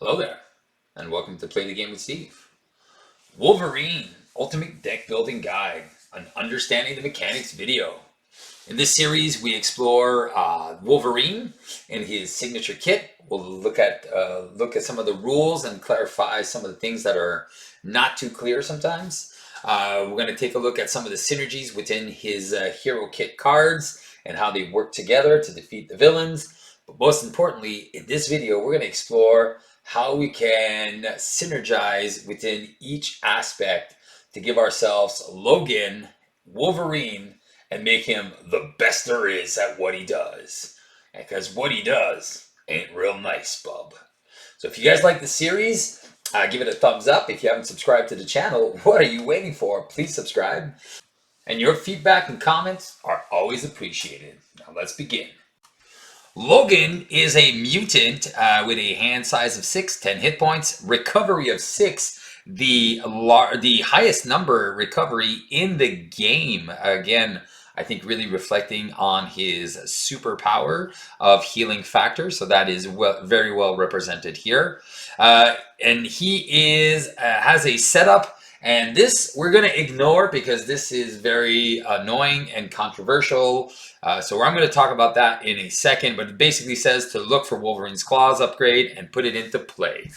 Hello there, and welcome to Play the Game with Steve. Wolverine, Ultimate Deck Building Guide, an Understanding the Mechanics video. In this series, we explore Wolverine and his signature kit. We'll look at some of the rules and clarify some of the things that are not too clear sometimes. We're going to take a look at some of the synergies within his hero kit cards and how they work together to defeat the villains. But most importantly, in this video, we're going to explore how we can synergize within each aspect to give ourselves Logan, Wolverine, and make him the best there is at what he does. Because what he does ain't real nice, bub. So if you guys like the series, give it a thumbs up. If you haven't subscribed to the channel, what are you waiting for? Please subscribe. And your feedback and comments are always appreciated. Now let's begin. Logan is a mutant with a hand size of 6, 10 hit points, recovery of 6, the highest number recovery in the game. Again, I think really reflecting on his superpower of healing factor. So that is very well represented here. And he has a setup. And this we're going to ignore because this is very annoying and controversial. So I'm going to talk about that in a second. But it basically says to look for Wolverine's Claws upgrade and put it into play.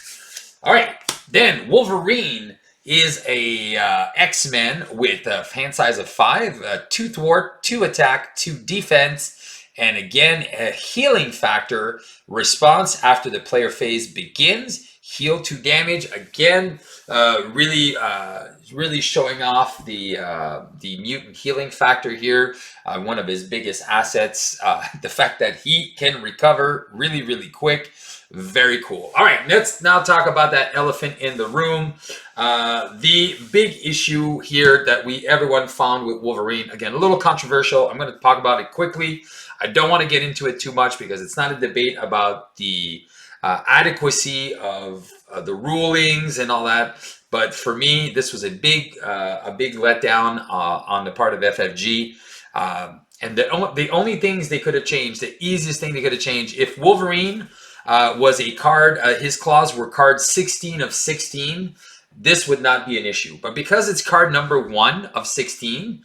All right. Then Wolverine is a X-Men with a hand size of 5, 2 thwart, 2 attack, 2 defense. And again, a healing factor response after the player phase begins. Heal 2 damage. Again, really showing off the mutant healing factor here. One of his biggest assets. The fact that he can recover really quick. Very cool. All right, let's now talk about that elephant in the room. The big issue here that everyone found with Wolverine, again, a little controversial. I'm going to talk about it quickly. I don't want to get into it too much because it's not a debate about the adequacy of the rulings and all that. But for me, this was a big letdown on the part of FFG. And the only things they could have changed, the easiest thing they could have changed, if Wolverine was a card, his claws were card 16 of 16, this would not be an issue. But because it's card number 1 of 16,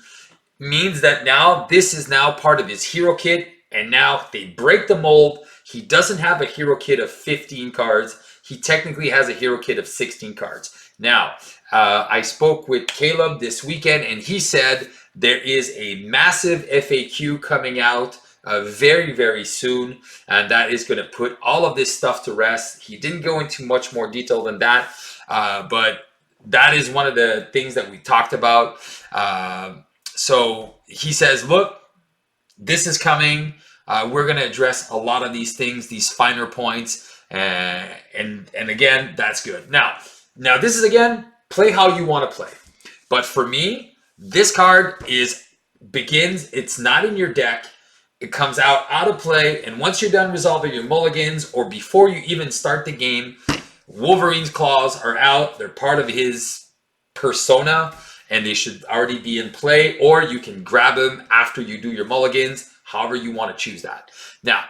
means that now this is now part of his hero kit, and now they break the mold. He doesn't have a hero kit of 15 cards. He technically has a hero kit of 16 cards. Now, I spoke with Caleb this weekend, and he said there is a massive FAQ coming out very soon, and that is going to put all of this stuff to rest. He didn't go into much more detail than that, but that is one of the things that we talked about. So he says, look, this is coming. We're going to address a lot of these things, these finer points, and again, that's good. Now this is, again, play how you want to play. But for me, this card begins, it's not in your deck. It comes out of play, and once you're done resolving your mulligans, or before you even start the game, Wolverine's Claws are out. They're part of his persona, and they should already be in play, or you can grab them after you do your mulligans, however you want to choose that. Now,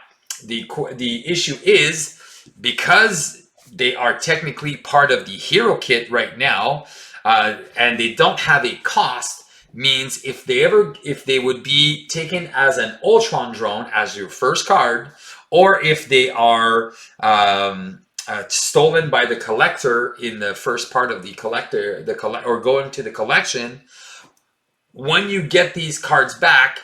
the issue is, because they are technically part of the hero kit right now, and they don't have a cost, means if they would be taken as an Ultron drone as your first card, or if they are stolen by the collector in the first part of the collector, or go into the collection, when you get these cards back,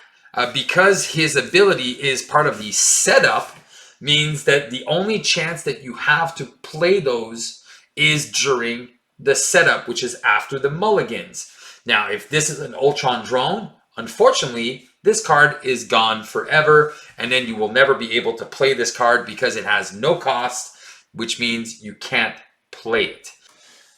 because his ability is part of the setup, means that the only chance that you have to play those is during the setup, which is after the mulligans. Now, if this is an Ultron drone, unfortunately, this card is gone forever, and then you will never be able to play this card because it has no cost, which means you can't play it.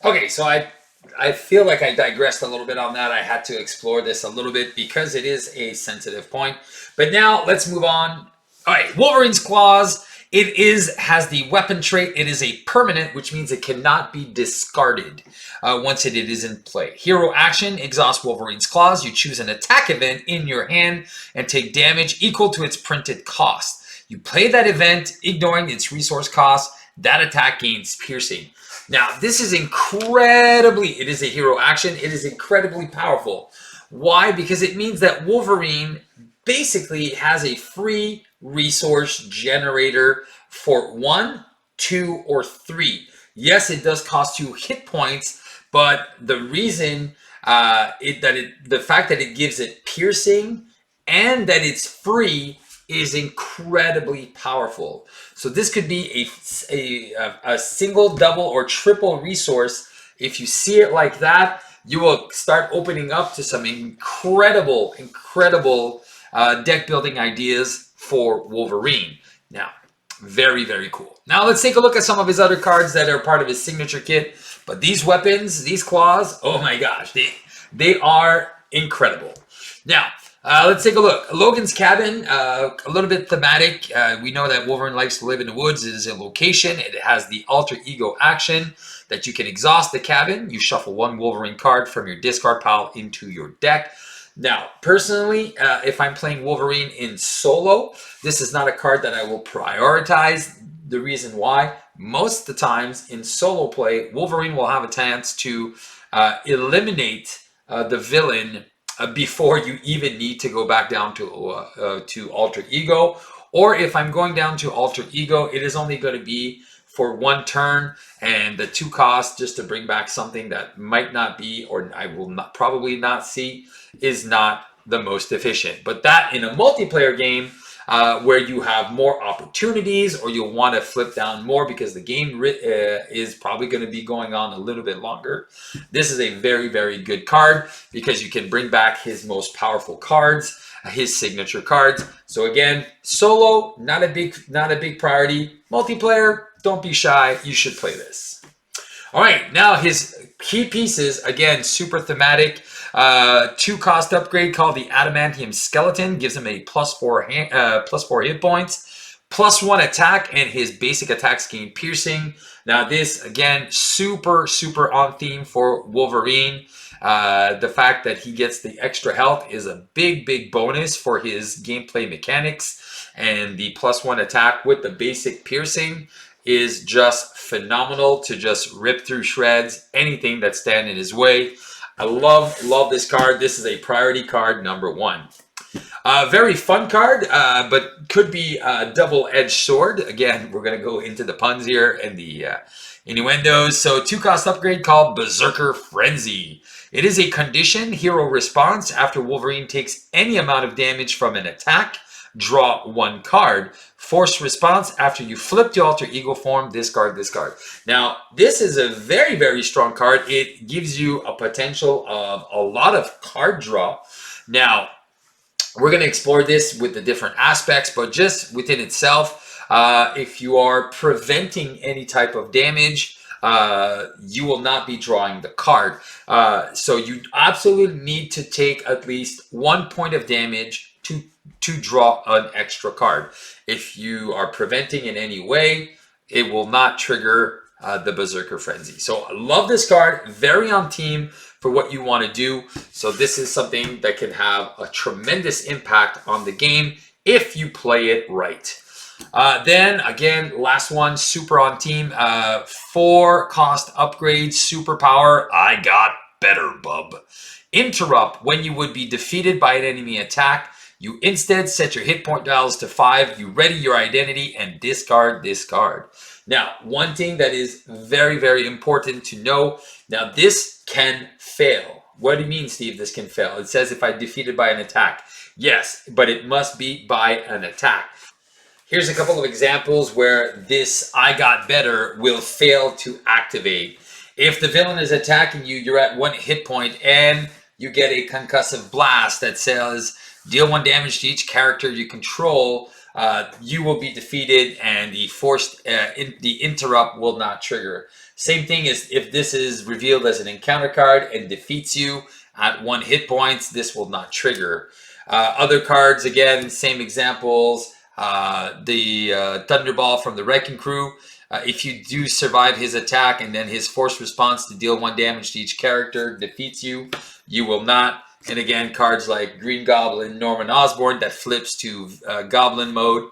Okay, so I feel like I digressed a little bit on that. I had to explore this a little bit because it is a sensitive point. But now let's move on. All right, Wolverine's Claws. It has the weapon trait. It is a permanent, which means it cannot be discarded once it is in play. Hero action, exhaust Wolverine's Claws. You choose an attack event in your hand and take damage equal to its printed cost. You play that event, ignoring its resource cost. that attack gains piercing. Now, this is it is a hero action. It is incredibly powerful. Why? Because it means that Wolverine basically has a free resource generator for 1, 2, or 3. Yes, it does cost you hit points, but the reason the fact that it gives it piercing and that it's free is incredibly powerful. So this could be a single, double, or triple resource. If you see it like that, you will start opening up to some incredible deck building ideas for Wolverine. Now, very, very cool. Now let's take a look at some of his other cards that are part of his signature kit. But these weapons, these claws, oh my gosh, they are incredible. Now, let's take a look. Logan's Cabin, a little bit thematic. We know that Wolverine likes to live in the woods. It is a location. It has the alter ego action that you can exhaust the cabin. You shuffle 1 Wolverine card from your discard pile into your deck. Now, personally, if I'm playing Wolverine in solo, this is not a card that I will prioritize. The reason why, most of the times in solo play, Wolverine will have a chance to eliminate the villain before you even need to go back down to alter ego. Or if I'm going down to alter ego, it is only going to be for 1 turn, and the 2 costs just to bring back something that might not be, or I will probably not see, is not the most efficient. But that in a multiplayer game where you have more opportunities, or you'll want to flip down more because the game is probably going to be going on a little bit longer, this is a very, very good card because you can bring back his most powerful cards, his signature cards. So again, solo, not a big priority. Multiplayer, don't be shy. You should play this. All right, now his key pieces, again, super thematic. 2 cost upgrade called the Adamantium Skeleton, gives him a +4 hit points, +1 attack, and his basic attacks gain piercing. Now this, again, super on theme for Wolverine. The fact that he gets the extra health is a big bonus for his gameplay mechanics, and the +1 attack with the basic piercing is just phenomenal to just rip through shreds anything that's standing in his way. I love this card. This is a priority card number 1. Very fun card, but could be a double-edged sword. Again, we're going to go into the puns here and the innuendos. So 2 cost upgrade called Berserker Frenzy. It is a condition hero response. After Wolverine takes any amount of damage from an attack, draw 1 card. Force response, after you flip the alter ego form, discard this card. Now, this is a very strong card. It gives you a potential of a lot of card draw. Now, we're going to explore this with the different aspects, but just within itself, if you are preventing any type of damage, you will not be drawing the card. So you absolutely need to take at least 1 point of damage to draw an extra card. If you are preventing in any way, it will not trigger the Berserker Frenzy. So I love this card, very on team for what you want to do. So this is something that can have a tremendous impact on the game if you play it right. Then again, last one, super on team, 4 cost upgrades, superpower, I got better, bub. Interrupt, when you would be defeated by an enemy attack, you instead set your hit point dials to 5, you ready your identity, and discard this card. Now, one thing that is very important to know, now this can fail. What do you mean, Steve, this can fail? It says if I'm defeated by an attack. Yes, but it must be by an attack. Here's a couple of examples where this I got better will fail to activate. If the villain is attacking you, you're at 1 hit point and you get a concussive blast that says deal 1 damage to each character you control, you will be defeated and the interrupt will not trigger. Same thing as if this is revealed as an encounter card and defeats you at 1 hit points, this will not trigger. Other cards, again, same examples. The Thunderball from the Wrecking Crew. If you do survive his attack and then his force response to deal 1 damage to each character defeats you, you will not. And again, cards like Green Goblin, Norman Osborn that flips to Goblin mode.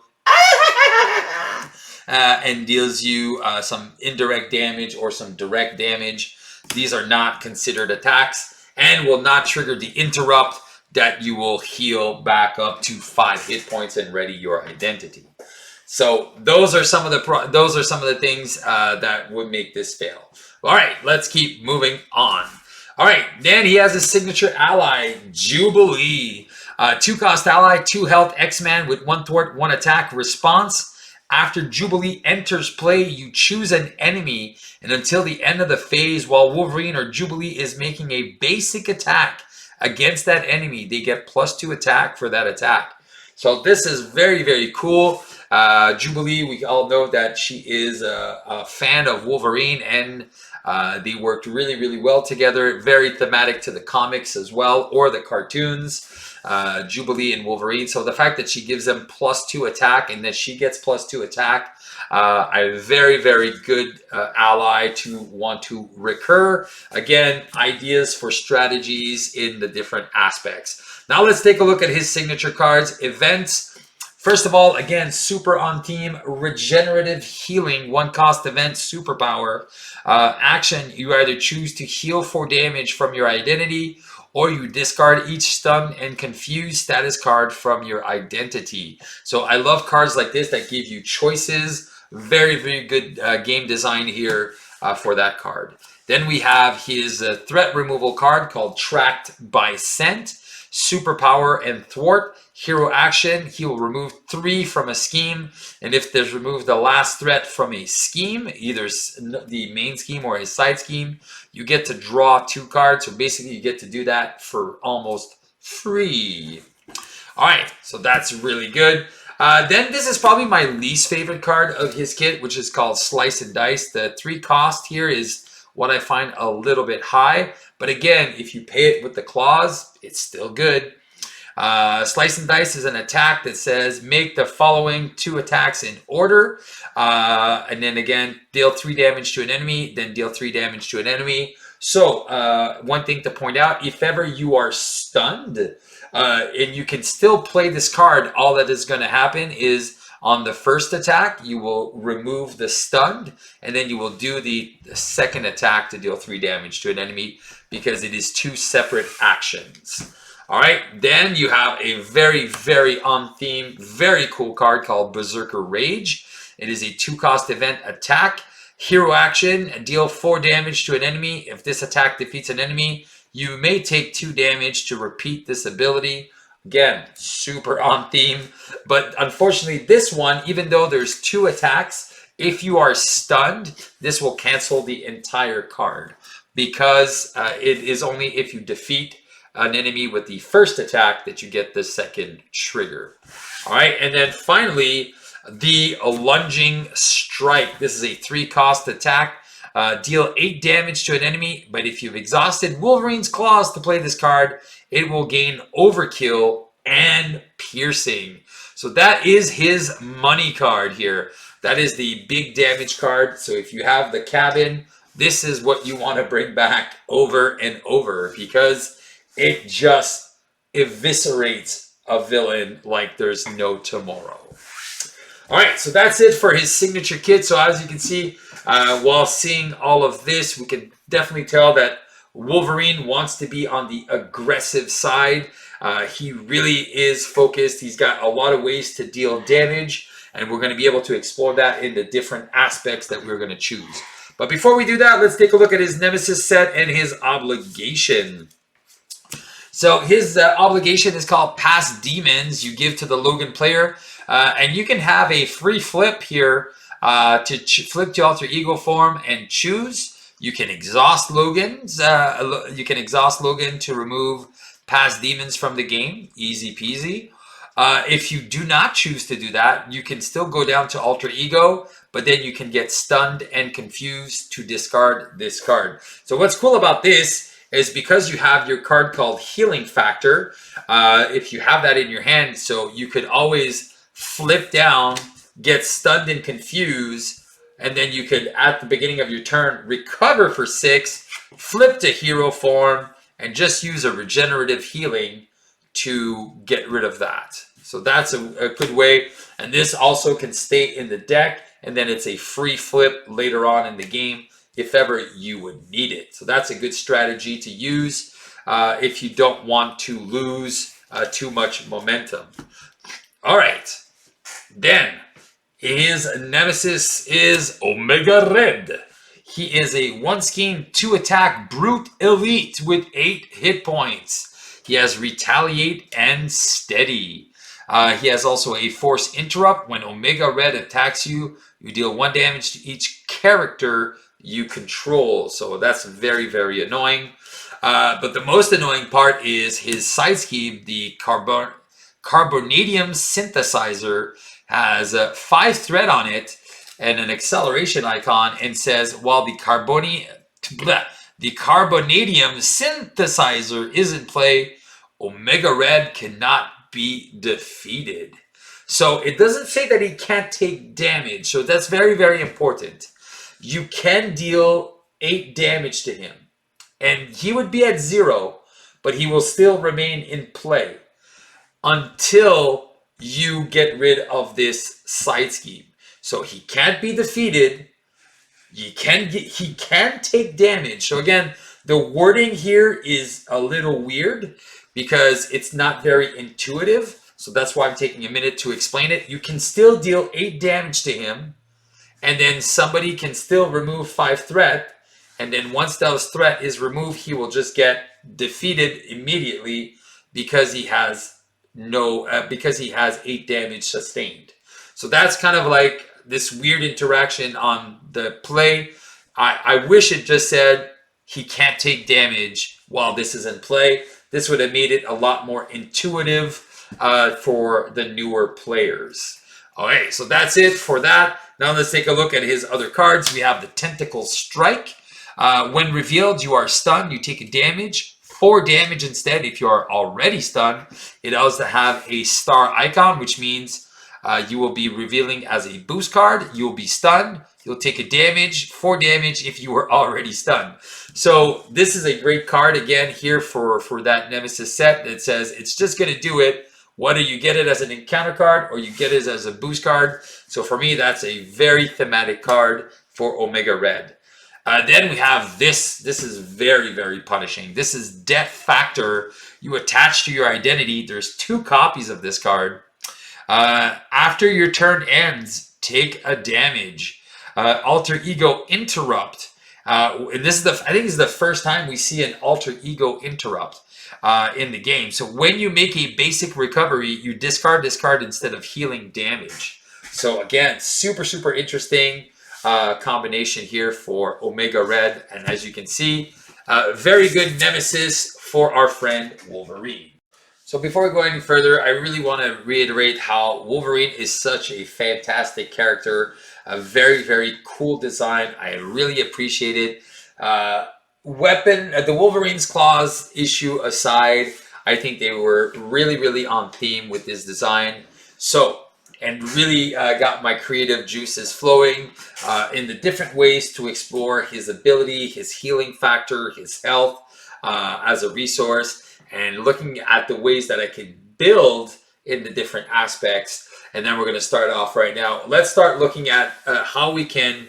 and deals you some indirect damage or some direct damage. These are not considered attacks and will not trigger the interrupt that you will heal back up to 5 hit points and ready your identity. So those are some of the things that would make this fail. All right, let's keep moving on. All right, then he has his signature ally, Jubilee. 2-cost ally, 2 health, X-Man with 1 thwart, 1 attack. Response: after Jubilee enters play, you choose an enemy, and until the end of the phase, while Wolverine or Jubilee is making a basic attack against that enemy, they get +2 attack for that attack. So this is very, very cool. Jubilee, we all know that she is a fan of Wolverine, and they worked really, really well together. Very thematic to the comics as well, or the cartoons. Jubilee and Wolverine. So the fact that she gives them +2 attack and that she gets +2 attack, a very, very good ally to want to recur. Again, ideas for strategies in the different aspects. Now let's take a look at his signature cards. Events. First of all, again, super on theme, regenerative healing, 1-cost event, superpower. Action, you either choose to heal 4 damage from your identity, or you discard each stun and confuse status card from your identity. So I love cards like this that give you choices. Very, very good game design here for that card. Then we have his threat removal card called Tracked by Scent. Superpower and thwart. Hero action, he will remove 3 from a scheme, and if there's removed the last threat from a scheme, either the main scheme or a side scheme, you get to draw 2 cards. So basically you get to do that for almost free. All right, so that's really good. Then this is probably my least favorite card of his kit, which is called Slice and Dice. The 3 cost here is what I find a little bit high, but again, if you pay it with the clause, it's still good. Slice and Dice is an attack that says make the following 2 attacks in order, and then again deal 3 damage to an enemy, then deal 3 damage to an enemy. So one thing to point out, if ever you are stunned, and you can still play this card, all that is going to happen is on the first attack, you will remove the stunned, and then you will do the second attack to deal 3 damage to an enemy, because it is 2 separate actions. All right, then you have a very, very on theme, very cool card called Berserker Rage. It is a 2-cost event attack. Hero action, deal 4 damage to an enemy. If this attack defeats an enemy, you may take 2 damage to repeat this ability. Again, super on theme. But unfortunately, this one, even though there's 2 attacks, if you are stunned, this will cancel the entire card, because it is only if you defeat an enemy with the first attack that you get the second trigger. All right, and then finally, the Lunging Strike. This is a 3-cost attack. Deal 8 damage to an enemy, but if you've exhausted Wolverine's Claws to play this card, it will gain Overkill and Piercing. So that is his money card here. That is the big damage card. So if you have the cabin, this is what you want to bring back over and over, because it just eviscerates a villain like there's no tomorrow. All right, so that's it for his signature kit. So as you can see, while seeing all of this, we can definitely tell that Wolverine wants to be on the aggressive side. He really is focused. He's got a lot of ways to deal damage, and we're going to be able to explore that in the different aspects that we're going to choose. But before we do that, let's take a look at his Nemesis set and his obligation. So his obligation is called Past Demons. You give to the Logan player, and you can have a free flip here to flip to alter ego form and choose. You can exhaust Logan's. You can exhaust Logan to remove Past Demons from the game. Easy peasy. If you do not choose to do that, you can still go down to alter ego, but then you can get stunned and confused to discard this card. So what's cool about this is because you have your card called Healing Factor, if you have that in your hand, so you could always flip down, get stunned and confused, and then you could, at the beginning of your turn, recover for 6, flip to hero form, and just use a regenerative healing to get rid of that. So that's a good way. And this also can stay in the deck and then it's a free flip later on in the game if ever you would need it. So that's a good strategy to use if you don't want to lose too much momentum. All right, then his nemesis is Omega Red. He is a 1-scheme, 2-attack brute elite with 8 hit points. He has Retaliate and Steady. He has also a Force Interrupt. When Omega Red attacks you, you deal 1 damage to each character you control. So that's very, very annoying. But the most annoying part is his side scheme, the Carbonadium Synthesizer, has 5 thread on it and an acceleration icon, and says, while the Carbonadium Synthesizer is in play, Omega Red cannot be defeated. So it doesn't say that he can't take damage. So that's very, very important. You can deal 8 damage to him, and he would be at 0, but he will still remain in play until you get rid of this side scheme. So he can't be defeated. He can take damage. So again, the wording here is a little weird because it's not very intuitive. So that's why I'm taking a minute to explain it. You can still deal 8 damage to him, and then somebody can still remove 5 threat. And then once that threat is removed, he will just get defeated immediately because he has 8 damage sustained. So that's kind of like this weird interaction on the play. I wish it just said he can't take damage while this is in play. This would have made it a lot more intuitive for the newer players. Okay, so that's it for that. Now let's take a look at his other cards. We have the Tentacle Strike. When revealed, you are stunned. You take a damage. 4 damage instead if you are already stunned. It also have a star icon, which means you will be revealing as a boost card. You will be stunned. You'll take a damage, 4 damage if you were already stunned. So this is a great card again here for that Nemesis set that says it's just going to do it whether you get it as an encounter card or you get it as a boost card. So for me, that's a very thematic card for Omega Red. Then we have this. This is very, very punishing. This is Death Factor. You attach to your identity. There's 2 copies of this card. After your turn ends, take a damage. Alter Ego Interrupt. And this is I think this is the first time we see an Alter Ego Interrupt in the game. So when you make a basic recovery, you discard this card instead of healing damage. So again, super, super interesting combination here for Omega Red. And as you can see, very good nemesis for our friend Wolverine. So before we go any further, I really want to reiterate how Wolverine is such a fantastic character. A very, very cool design. I really appreciate it. The Wolverine's Claws issue aside, I think they were really, really on theme with this design. So, and really got my creative juices flowing in the different ways to explore his ability, his healing factor, his health as a resource, and looking at the ways that I can build in the different aspects. And then we're going to start off right now. Let's start looking at how we can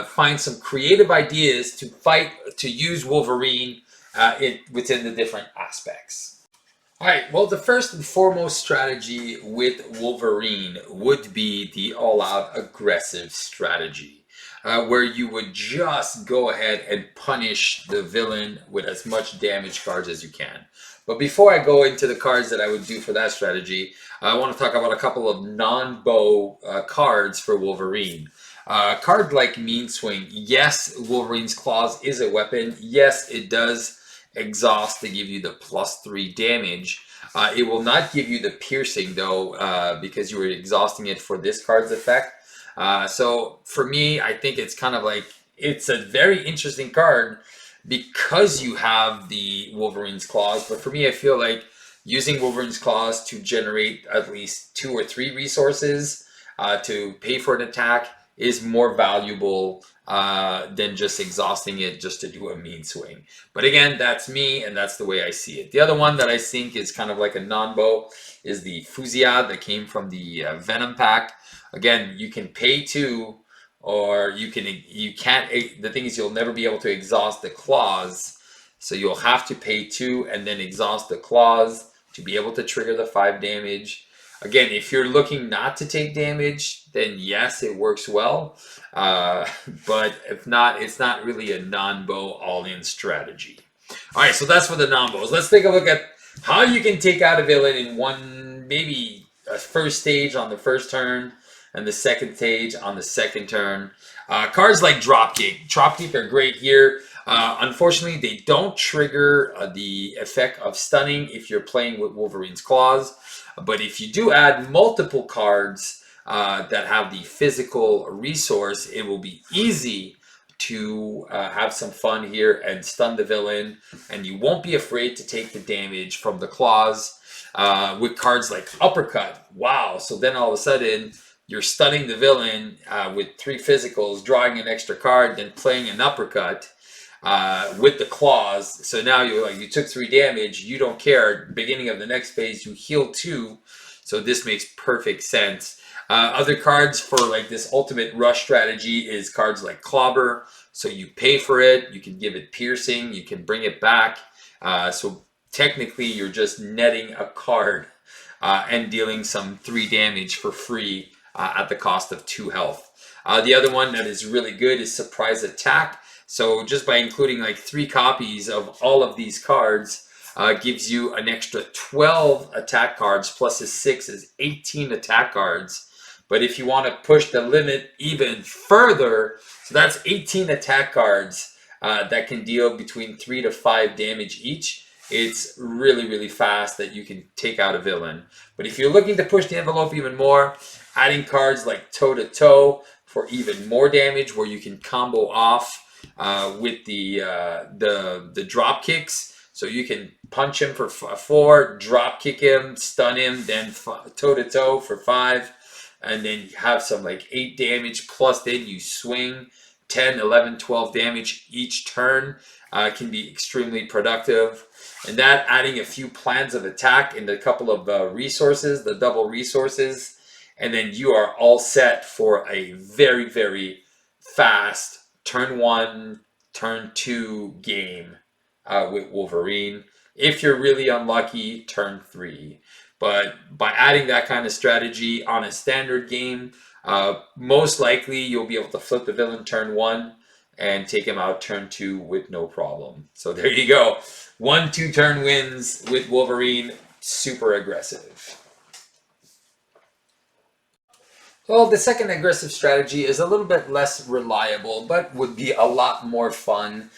find some creative ideas to use Wolverine within the different aspects. All right, well, the first and foremost strategy with Wolverine would be the all-out aggressive strategy, where you would just go ahead and punish the villain with as much damage cards as you can. But before I go into the cards that I would do for that strategy, I want to talk about a couple of non-bow cards for Wolverine. A card like Mean Swing. Yes, Wolverine's Claws is a weapon. Yes, it does exhaust to give you the +3 damage. It will not give you the piercing though, because you were exhausting it for this card's effect. So for me, I think it's kind of like, it's a very interesting card because you have the Wolverine's Claws. But for me, I feel like using Wolverine's Claws to generate at least 2 or 3 resources to pay for an attack is more valuable than just exhausting it just to do a mean swing. But again, that's me, and that's the way I see it. The other one that I think is kind of like a non-bow is the Fusillade that came from the Venom pack. Again, you can pay 2, or you can't. The thing is, you'll never be able to exhaust the claws, so you'll have to pay 2 and then exhaust the claws to be able to trigger the 5 damage. Again, if you're looking not to take damage, then yes, it works well. But if not, it's not really a non-bow all-in strategy. All right, so that's for the non-bows. Let's take a look at how you can take out a villain in one, maybe a first stage on the first turn, and the second stage on the second turn. Cards like Dropkick. Dropkick are great here. Unfortunately, they don't trigger the effect of stunning if you're playing with Wolverine's Claws. But if you do add multiple cards that have the physical resource, it will be easy to have some fun here and stun the villain. And you won't be afraid to take the damage from the claws with cards like Uppercut. Wow. So then all of a sudden, you're stunning the villain with 3 physicals, drawing an extra card, then playing an uppercut with the claws. So now you took 3 damage. You don't care. Beginning of the next phase, you heal 2. So this makes perfect sense. Other cards for like this ultimate rush strategy is cards like Clobber. So you pay for it. You can give it piercing. You can bring it back. So technically, you're just netting a card and dealing some 3 damage for free at the cost of 2 health. The other one that is really good is Surprise Attack. So just by including like 3 copies of all of these cards gives you an extra 12 attack cards, plus a 6 is 18 attack cards. But if you want to push the limit even further, so that's 18 attack cards that can deal between 3 to 5 damage each. It's really, really fast that you can take out a villain. But if you're looking to push the envelope even more, adding cards like Toe to Toe for even more damage, where you can combo off with the drop kicks. So you can punch him for 4, drop kick him, stun him, then toe to toe for 5, and then you have some like 8 damage, plus then you swing 10, 11, 12 damage each turn. Can be extremely productive. And that, adding a few plans of attack and a couple of resources, the double resources, and then you are all set for a very, very fast turn 1, turn 2 game with Wolverine. If you're really unlucky, turn 3. But by adding that kind of strategy on a standard game, most likely you'll be able to flip the villain turn 1 and take him out turn 2 with no problem. So there you go. 1-2 turn wins with Wolverine. Super aggressive. Well, the second aggressive strategy is a little bit less reliable, but would be a lot more fun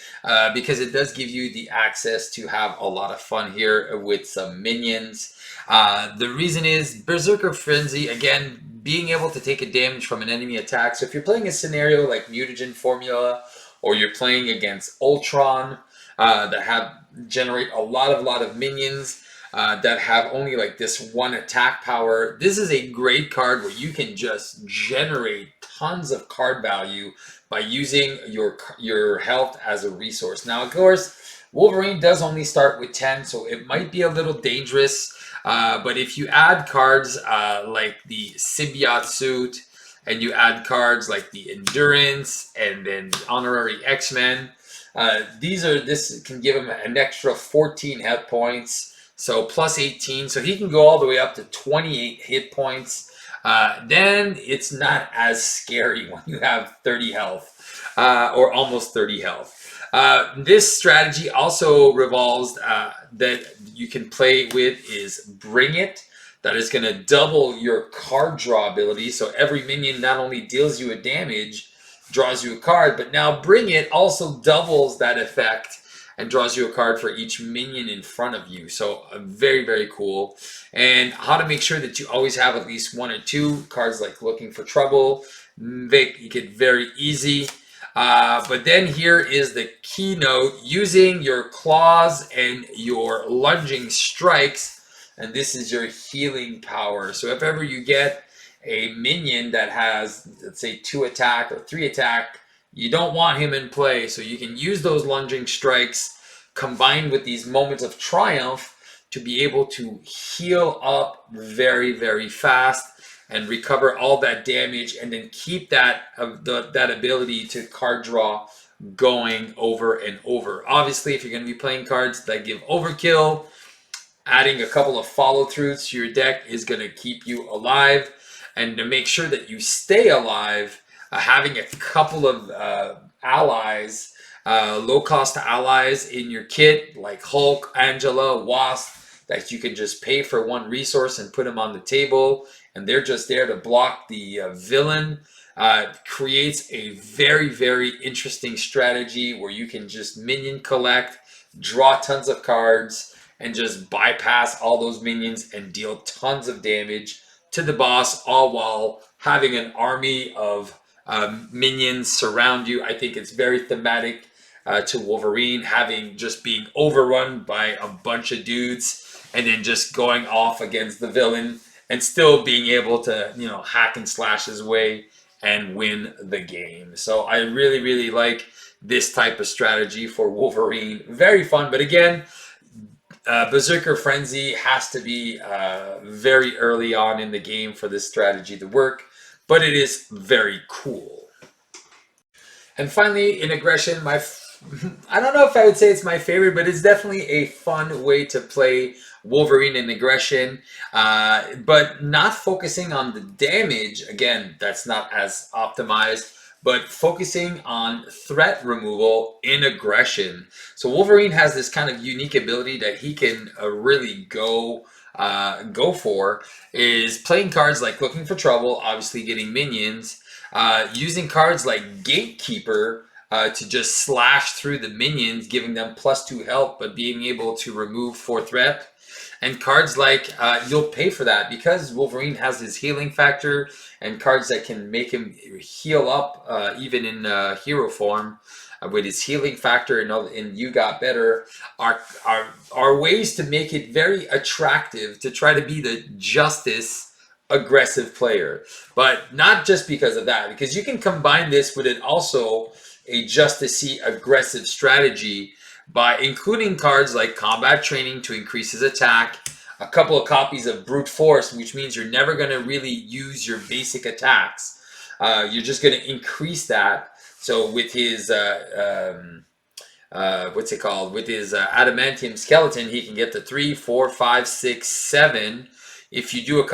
because it does give you the access to have a lot of fun here with some minions. The reason is Berserker Frenzy, again, being able to take a damage from an enemy attack. So if you're playing a scenario like Mutagen Formula, or you're playing against Ultron that generate a lot of minions that have only like this 1 attack power, this is a great card where you can just generate tons of card value by using your health as a resource. Now, of course, Wolverine does only start with 10, so it might be a little dangerous. But if you add cards like the Symbiote Suit, and you add cards like the Endurance and then Honorary X-Men, this can give him an extra 14 hit points, so plus 18, so he can go all the way up to 28 hit points. Then it's not as scary when you have 30 health or almost 30 health. This strategy also revolves that you can play with is Bring It. That is going to double your card draw ability. So every minion not only deals you a damage, draws you a card, but now Bring It also doubles that effect and draws you a card for each minion in front of you. So very, very cool. And how to make sure that you always have at least 1 or 2 cards like Looking for Trouble. Make it very easy. But then here is the keynote: using your claws and your lunging strikes. And this is your healing power. So if ever you get a minion that has, let's say, 2 attack or 3 attack, you don't want him in play. So you can use those lunging strikes combined with these moments of triumph to be able to heal up very, very fast and recover all that damage, and then keep that that ability to card draw going over and over. Obviously, if you're going to be playing cards that give overkill, adding a couple of follow-throughs to your deck is going to keep you alive. And to make sure that you stay alive, having a couple of allies, low-cost allies in your kit, like Hulk, Angela, Wasp, that you can just pay for 1 resource and put them on the table, and they're just there to block the villain, creates a very, very interesting strategy where you can just minion collect, draw tons of cards, and just bypass all those minions and deal tons of damage to the boss, all while having an army of minions surround you. I think it's very thematic to Wolverine, having just being overrun by a bunch of dudes and then just going off against the villain and still being able to, you know, hack and slash his way and win the game. So I really, really like this type of strategy for Wolverine. Very fun, but again, Berserker Frenzy has to be very early on in the game for this strategy to work, but it is very cool. And finally, in aggression, I don't know if I would say it's my favorite, but it's definitely a fun way to play Wolverine in aggression, but not focusing on the damage. Again, that's not as optimized, but focusing on threat removal in aggression. So Wolverine has this kind of unique ability that he can really go for, is playing cards like Looking for Trouble, obviously getting minions, using cards like Gatekeeper to just slash through the minions, giving them +2 health, but being able to remove 4 threat. And cards like You'll Pay for That, because Wolverine has his healing factor, and cards that can make him heal up even in hero form with his healing factor and You Got Better are ways to make it very attractive to try to be the Justice aggressive player. But not just because of that, because you can combine this with also a Justice-y aggressive strategy by including cards like Combat Training to increase his attack, a couple of copies of Brute Force, which means you're never going to really use your basic attacks. You're just going to increase that. So with his, what's it called? With his Adamantium Skeleton, he can get to 3, 4, 5, 6, 7. If you do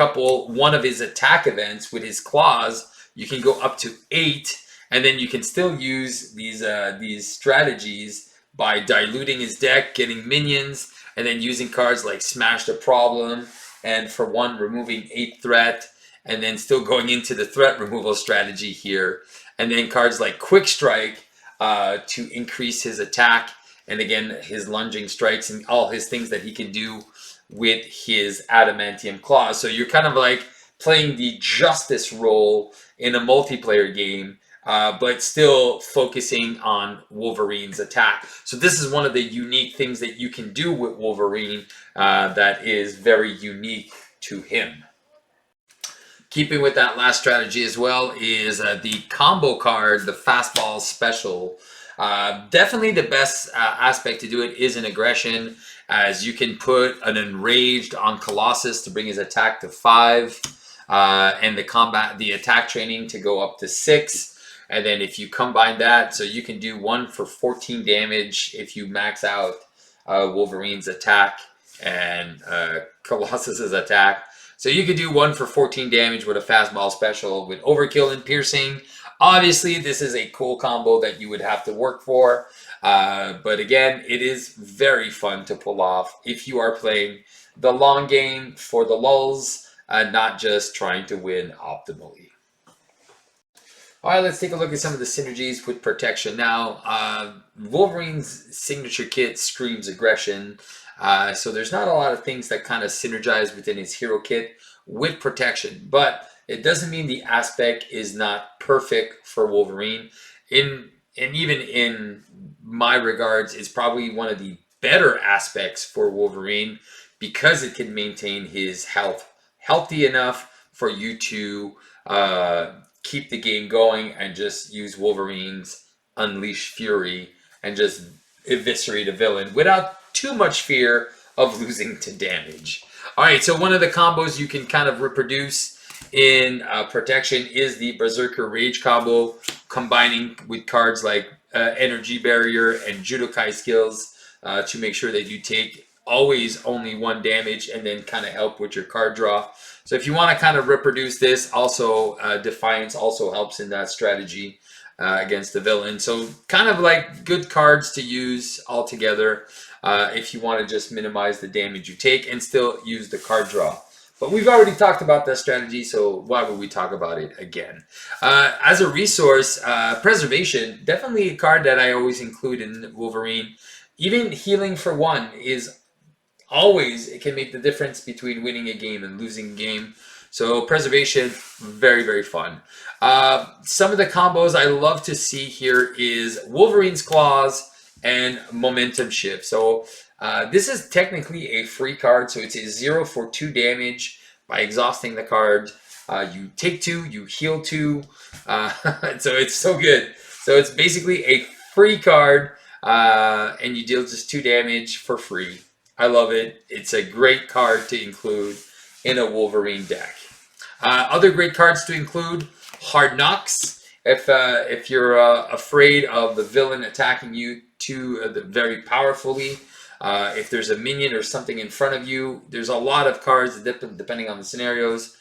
one of his attack events with his claws, you can go up to 8. And then you can still use these strategies by diluting his deck, getting minions, and then using cards like Smash the Problem, and for 1, removing 8 threat, and then still going into the threat removal strategy here. And then cards like Quick Strike to increase his attack, and again, his lunging strikes and all his things that he can do with his Adamantium Claws. So you're kind of like playing the Justice role in a multiplayer game, but still focusing on Wolverine's attack. So this is one of the unique things that you can do with Wolverine that is very unique to him. Keeping with that last strategy as well is the combo card, the Fastball Special. Definitely the best aspect to do it is in aggression, as you can put an Enraged on Colossus to bring his attack to 5, and the attack training to go up to 6. And then if you combine that, so you can do 1 for 14 damage if you max out Wolverine's attack and Colossus's attack. So you could do 1 for 14 damage with a Fastball Special with Overkill and Piercing. Obviously, this is a cool combo that you would have to work for. But again, it is very fun to pull off if you are playing the long game for the lulz, not just trying to win optimally. All right, let's take a look at some of the synergies with protection. Now, Wolverine's signature kit screams aggression, so there's not a lot of things that kind of synergize within his hero kit with protection, but it doesn't mean the aspect is not perfect for Wolverine. And even in my regards, it's probably one of the better aspects for Wolverine because it can maintain his health healthy enough for you to keep the game going and just use Wolverine's Unleash Fury and just eviscerate a villain without too much fear of losing to damage. All right, so one of the combos you can kind of reproduce in protection is the Berserker Rage combo, combining with cards like Energy Barrier and Judokai skills to make sure that you take always only 1 damage and then kind of help with your card draw. So if you want to kind of reproduce this, also Defiance also helps in that strategy against the villain. So kind of like good cards to use all together if you want to just minimize the damage you take and still use the card draw. But we've already talked about that strategy, so why would we talk about it again? As a resource, Preservation, definitely a card that I always include in Wolverine. Even healing for 1 is always, it can make the difference between winning a game and losing a game. So Preservation, very, very fun. Some of the combos I love to see here is Wolverine's Claws and Momentum Shift. So this is technically a free card, so it's a 0 for 2 damage by exhausting the card. You take 2, you heal 2, so it's so good. So it's basically a free card, and you deal just 2 damage for free. I love it. It's a great card to include in a Wolverine deck. Other great cards to include, Hard Knocks. If you're afraid of the villain attacking you very powerfully, if there's a minion or something in front of you, there's a lot of cards depending on the scenarios.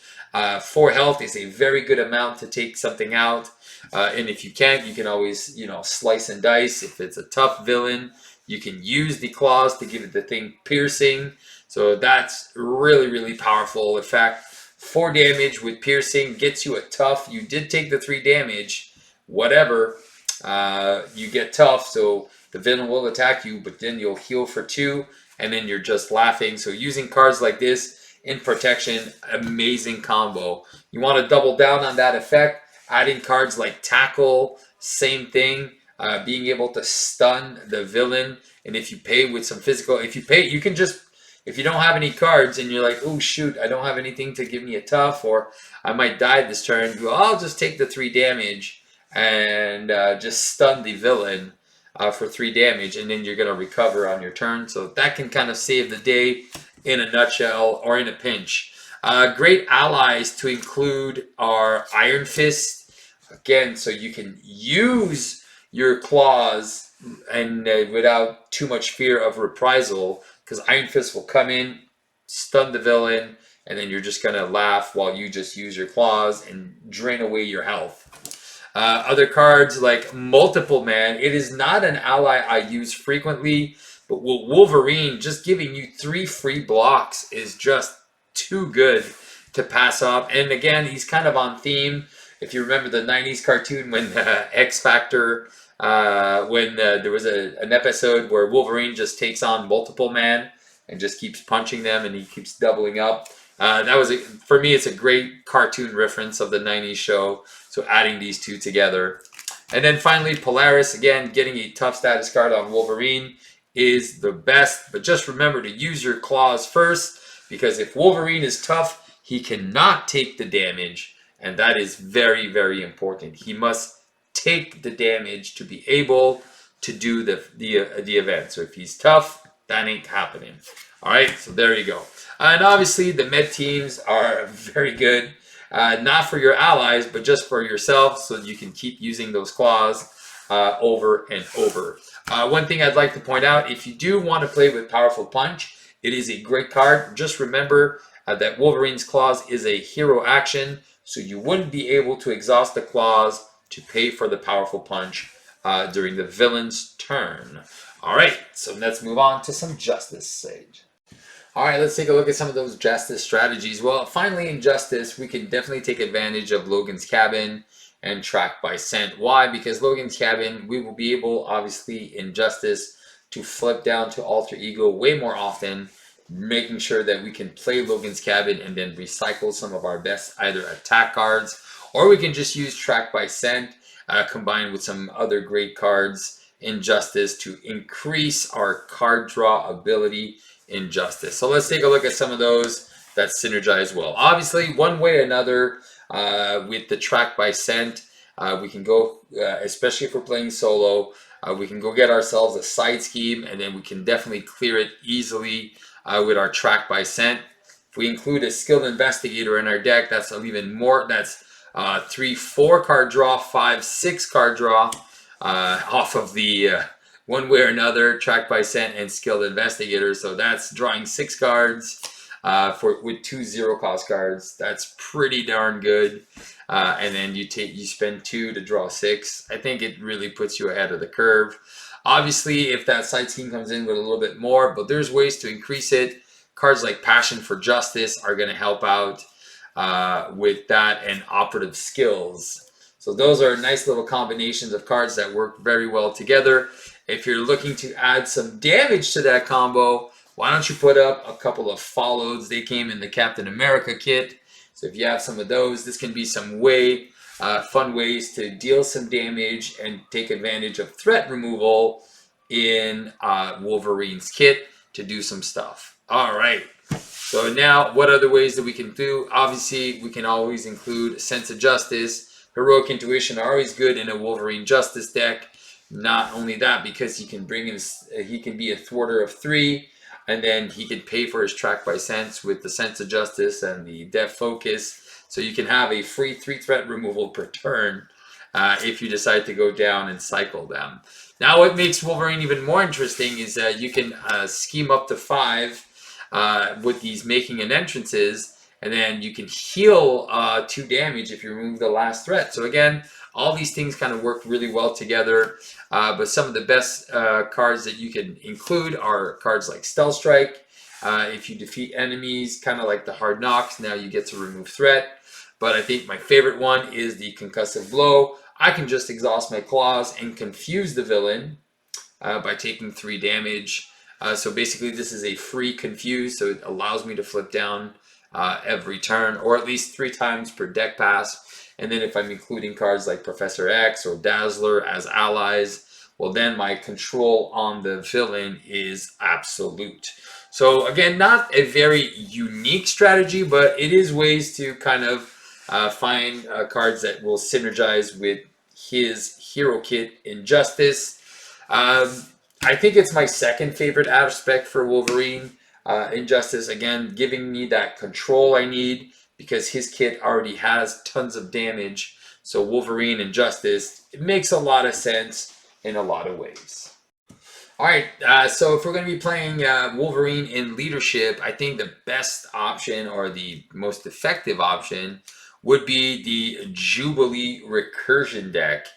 4 health is a very good amount to take something out. And if you can't, you can always, slice and dice. If it's a tough villain, you can use the claws to give it the thing piercing. So that's really, really powerful. In fact, 4 damage with piercing gets you a tough. You did take the 3 damage, whatever. You get tough, so the villain will attack you, but then you'll heal for 2, and then you're just laughing. So using cards like this in protection, amazing combo. You want to double down on that effect, adding cards like Tackle, same thing. Being able to stun the villain, and if you pay with some physical, you can just, if you don't have any cards and you're like, oh shoot, I don't have anything to give me a tough, or I might die this turn, well, I'll just take the 3 damage and just stun the villain for 3 damage, and then you're going to recover on your turn. So that can kind of save the day in a nutshell or in a pinch. Great allies to include are Iron Fist, again, so you can use your claws and without too much fear of reprisal, because Iron Fist will come in, stun the villain, and then you're just going to laugh while you just use your claws and drain away your health. Other cards like Multiple Man, it is not an ally I use frequently, but Wolverine just giving you 3 free blocks is just too good to pass up. And again, he's kind of on theme. If you remember the 90s cartoon when X Factor, when there was an episode where Wolverine just takes on Multiple Man and just keeps punching them and he keeps doubling up. That was, for me, it's a great cartoon reference of the 90s show. So adding these 2 together. And then finally, Polaris, again, getting a tough status card on Wolverine is the best. But just remember to use your claws first, because if Wolverine is tough, he cannot take the damage. And that is very, very important. He must take the damage to be able to do the event. So if he's tough, that ain't happening. All right, so there you go. And obviously, the med teams are very good. Not for your allies, but just for yourself, so you can keep using those claws over and over. One thing I'd like to point out, if you do want to play with Powerful Punch, it is a great card. Just remember that Wolverine's Claws is a hero action, so you wouldn't be able to exhaust the claws to pay for the Powerful Punch during the villain's turn. All right, so let's move on to some Justice Sage. All right, let's take a look at some of those Justice strategies. Well, finally in Justice, we can definitely take advantage of Logan's Cabin and Track by Scent. Why? Because Logan's Cabin, we will be able, obviously, in Justice, to flip down to Alter Ego way more often, making sure that we can play Logan's Cabin and then recycle some of our best either attack cards, or we can just use Track by Scent combined with some other great cards in Justice to increase our card draw ability in Justice. So let's take a look at some of those that synergize well. Obviously, one way or another, with the track by scent, we can go, especially if we're playing solo, we can go get ourselves a side scheme, and then we can definitely clear it easily with our track by scent. If we include a skilled investigator in our deck, that's even more. That's 3-4 card draw, 5-6 card draw off of the one way or another track by scent and skilled investigator. So that's drawing 6 cards with 2 0-cost cards. That's pretty darn good. And then you spend 2 to draw 6. I think it really puts you ahead of the curve. Obviously, if that side scheme comes in with a little bit more, but there's ways to increase it. Cards like Passion for Justice are going to help out with that, and Operative Skills. So those are nice little combinations of cards that work very well together. If you're looking to add some damage to that combo, why don't you put up a couple of Follows? They came in the Captain America kit. So if you have some of those, this can be some fun ways to deal some damage and take advantage of threat removal in Wolverine's kit to do some stuff. All right. So now, what other ways that we can do? Obviously, we can always include Sense of Justice. Heroic Intuition are always good in a Wolverine Justice deck. Not only that, because he can bring in, he can be a thwarter of 3, and then he can pay for his track by sense with the Sense of Justice and the Def Focus. So you can have a free 3 threat removal per turn if you decide to go down and cycle them. Now, what makes Wolverine even more interesting is that you can scheme up to 5 with these making an entrances, and then you can heal 2 damage if you remove the last threat. So again, all these things kind of work really well together. But some of the best cards that you can include are cards like Stealth Strike. If you defeat enemies, kind of like the Hard Knocks, now you get to remove threat. But I think my favorite one is the Concussive Blow. I can just exhaust my claws and confuse the villain by taking 3 damage. So basically this is a free confuse, so it allows me to flip down every turn, or at least 3 times per deck pass. And then if I'm including cards like Professor X or Dazzler as allies, well then my control on the villain is absolute. So again, not a very unique strategy, but it is ways to kind of find cards that will synergize with his hero kit in Justice. I think it's my second favorite aspect for Wolverine in Justice. Again, giving me that control I need, because his kit already has tons of damage. So Wolverine in Justice, it makes a lot of sense in a lot of ways. All right, so if we're going to be playing Wolverine in Leadership, I think the best option, or the most effective option, would be the Jubilee Recursion deck,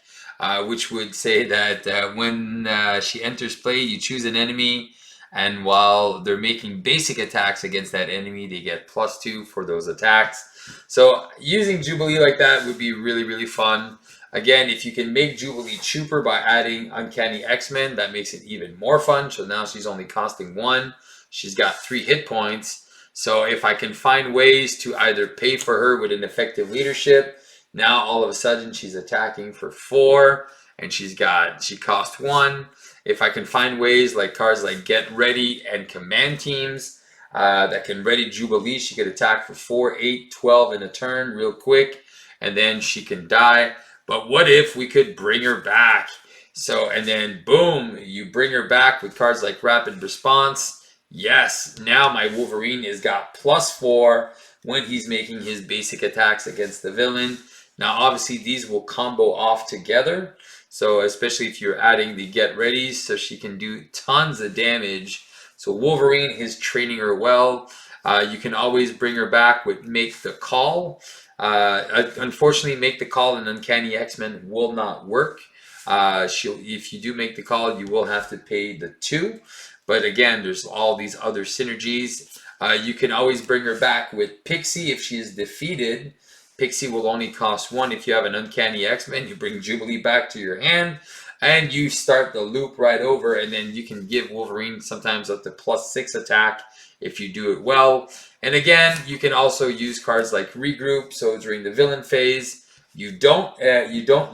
which would say that when she enters play, you choose an enemy, and while they're making basic attacks against that enemy, they get +2 for those attacks. So using Jubilee like that would be really, really fun. Again, if you can make Jubilee cheaper by adding Uncanny X-Men, that makes it even more fun. So now she's only costing 1. She's got 3 hit points. So if I can find ways to either pay for her with an effective leadership, now all of a sudden she's attacking for 4, and she cost 1. If I can find ways like cards like Get Ready and Command Teams that can ready Jubilee, she could attack for 4, 8, 12 in a turn real quick, and then she can die. But what if we could bring her back? So, and then boom, you bring her back with cards like Rapid Response. Yes, now my Wolverine has got +4 when he's making his basic attacks against the villain. Now, obviously, these will combo off together. So, especially if you're adding the Get Ready, so she can do tons of damage. So, Wolverine is training her well. You can always bring her back with Make the Call. Unfortunately, Make the Call and Uncanny X-Men will not work. If you do make the call, you will have to pay the 2. But again, there's all these other synergies. You can always bring her back with Pixie if she is defeated. Pixie will only cost 1 if you have an Uncanny X-Men. You bring Jubilee back to your hand, and you start the loop right over, and then you can give Wolverine sometimes up to +6 attack if you do it well. And again, you can also use cards like Regroup. So during the villain phase, you don't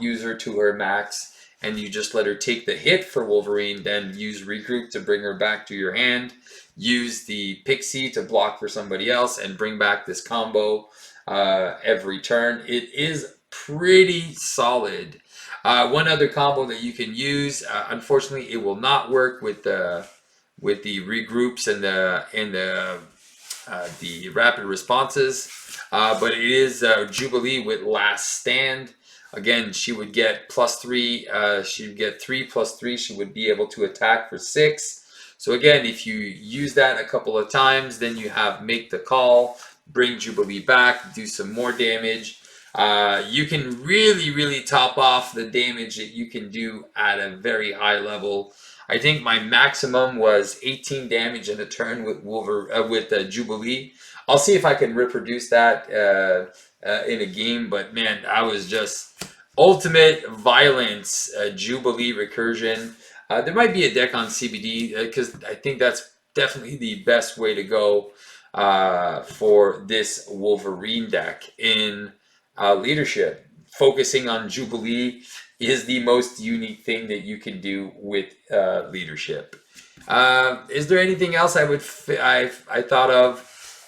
use her to her max, and you just let her take the hit for Wolverine, then use regroup to bring her back to your hand, use the pixie to block for somebody else, and bring back this combo every turn. It is pretty solid. One other combo that you can use, unfortunately, it will not work with the regroups and the rapid responses, but it is Jubilee with Last Stand. Again, she would get +3. She would get 3 + 3. She would be able to attack for 6. So again, if you use that a couple of times, then you have Make the Call, bring Jubilee back, do some more damage. You can really top off the damage that you can do at a very high level. I think my maximum was 18 damage in a turn with Jubilee. I'll see if I can reproduce that in a game, but man, I was just ultimate violence, Jubilee recursion. There might be a deck on CBD because I think that's definitely the best way to go for this Wolverine deck in leadership. Focusing on Jubilee is the most unique thing that you can do with leadership. Is there anything else I thought of?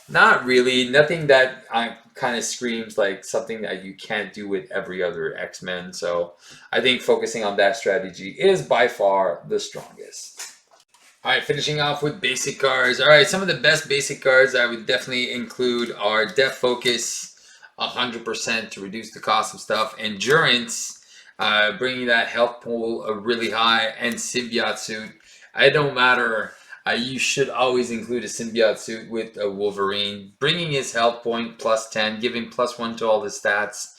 Not really. Nothing that kind of screams like something that you can't do with every other X-Men. So I think focusing on that strategy is by far the strongest. All right, finishing off with basic cards. All right, some of the best basic cards I would definitely include are Def Focus, 100% to reduce the cost of stuff. Endurance, bringing that health pool really high, and Symbiote Suit. It don't matter. You should always include a Symbiote Suit with a Wolverine, bringing his health point +10, giving +1 to all the stats.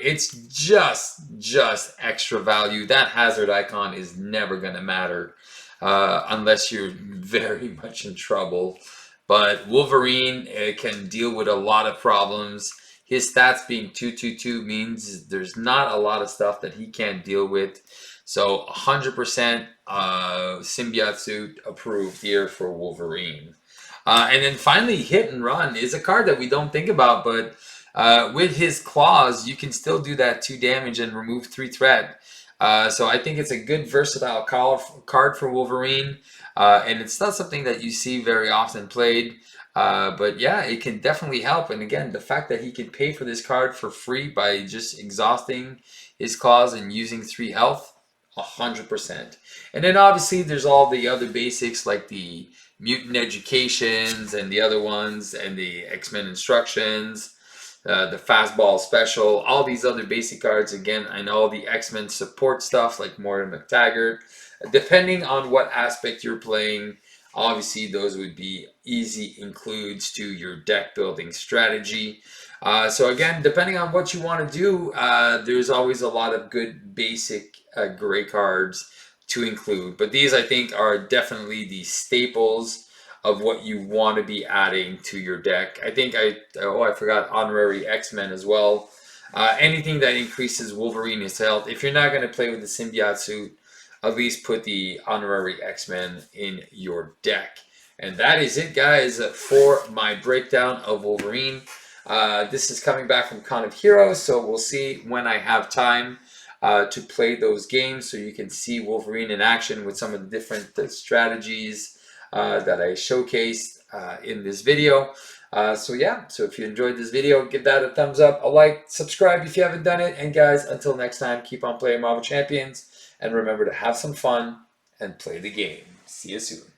It's just extra value. That hazard icon is never going to matter unless you're very much in trouble. But Wolverine can deal with a lot of problems. His stats being 2/2/2 means there's not a lot of stuff that he can't deal with. So 100% Symbiote Suit approved here for Wolverine. And then finally, Hit and Run is a card that we don't think about, but with his claws, you can still do that 2 damage and remove 3 threat. So I think it's a good versatile card for Wolverine. And it's not something that you see very often played. But yeah, it can definitely help. And again, the fact that he can pay for this card for free by just exhausting his claws and using 3 health, 100%. And then obviously there's all the other basics like the Mutant Educations and the other ones and the X-Men Instructions, the Fastball Special, all these other basic cards again, and all the X-Men support stuff like Morton McTaggart. Depending on what aspect you're playing, obviously those would be easy includes to your deck building strategy. So again, depending on what you want to do, there's always a lot of good basic gray cards to include. But these, I think, are definitely the staples of what you want to be adding to your deck. I think I forgot Honorary X-Men as well. Anything that increases Wolverine's health. If you're not going to play with the Symbiote Suit, at least put the Honorary X-Men in your deck. And that is it, guys, for my breakdown of Wolverine. This is coming back from Con of Heroes, so we'll see when I have time to play those games so you can see Wolverine in action with some of the different strategies that I showcased in this video. So yeah, so if you enjoyed this video, give that a thumbs up, a like, subscribe if you haven't done it, and guys, until next time, keep on playing Marvel Champions, and remember to have some fun and play the game. See you soon.